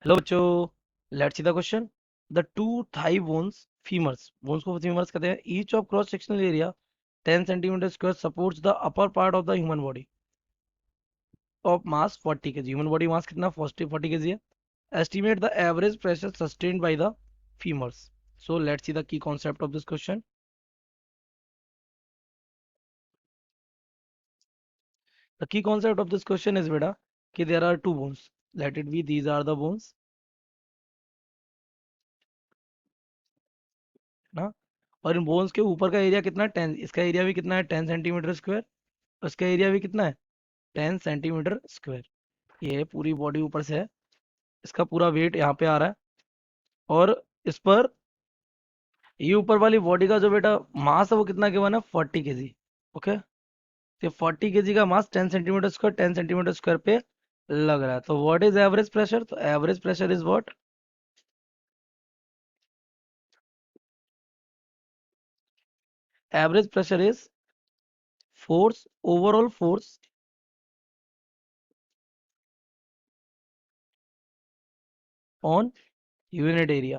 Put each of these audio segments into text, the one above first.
Hello बच्चों, let's see the question. The two thigh bones, bones को femurs कहते हैं। Each of cross sectional area 10 centimetre square supports the upper part of the human body of mass 40 kg. Human body mass कितना 40 kg है। Estimate the average pressure sustained by the femurs. So let's see the key concept of this question. The key concept of this question is बेटा कि there are to bones, let it be these are the bones ना। और इन bones के ऊपर का area कितना है 10, इसका एरिया भी कितना है 10 सेंटीमीटर स्क्वायर, उसका एरिया भी कितना है 10 सेंटीमीटर स्क्वायर। ये पूरी बॉडी ऊपर से है, इसका पूरा वेट यहाँ पे आ रहा है। और इस पर ये ऊपर वाली बॉडी का जो बेटा मास है वो कितना गिवन है 40 केजी। ओके, तो 40 केजी का मास 10 सेंटीमीटर स्क्वायर पे लग रहा है। तो व्हाट इज एवरेज प्रेशर? तो average pressure is what? Average pressure is force, overall force on unit area.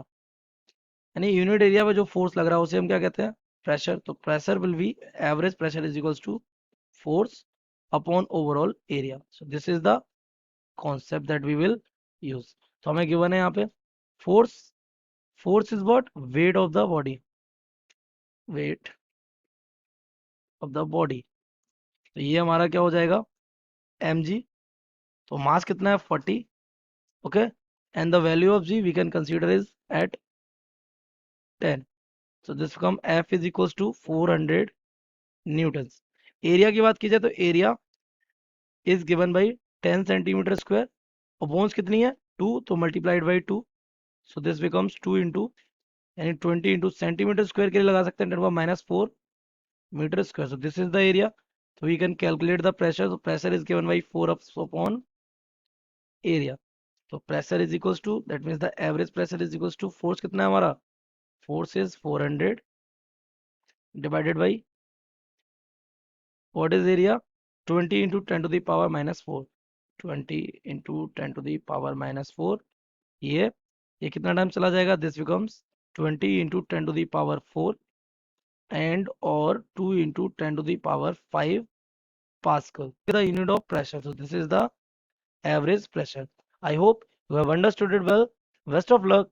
यानी यूनिट एरिया में जो फोर्स लग रहा है उसे हम क्या कहते हैं? प्रेशर। तो pressure will be, average pressure is equals to force upon overall area. So this is the concept that we will use. तो हमें गिवन है यहाँ पे force, force is what? Weight of the body, weight of the body। तो ये हमारा क्या हो जाएगा mg। तो मास कितना है 40। Okay, and the value of g we can consider is at 10। so this become f is equals to 400 Newton's. Area की बात की जाए तो area is given by 10 centimetre square और बोन्स कितनी है 2, तो multiplied by 2। So this becomes 2 into, यानी 20 इंटू सेंटीमीटर स्क्वायर के लिए लगा सकते हैं 10⁻⁴मीटर square. So this is the area. तो we can calculate the pressure. तो pressure is given by 4 upon area. तो pressure is equals to, that means the average pressure is equals to force कितना है हमारा, force is 400 divided by what is area 20 into 10⁻⁻⁴। 20 into 10⁻⁻⁴। ये कितना time चला जाएगा? This becomes 20 into 10⁻⁴ and or 2 into 10 to the power 5 Pascal, the unit of pressure. So this is the average pressure. I hope you have understood it well. Best of luck.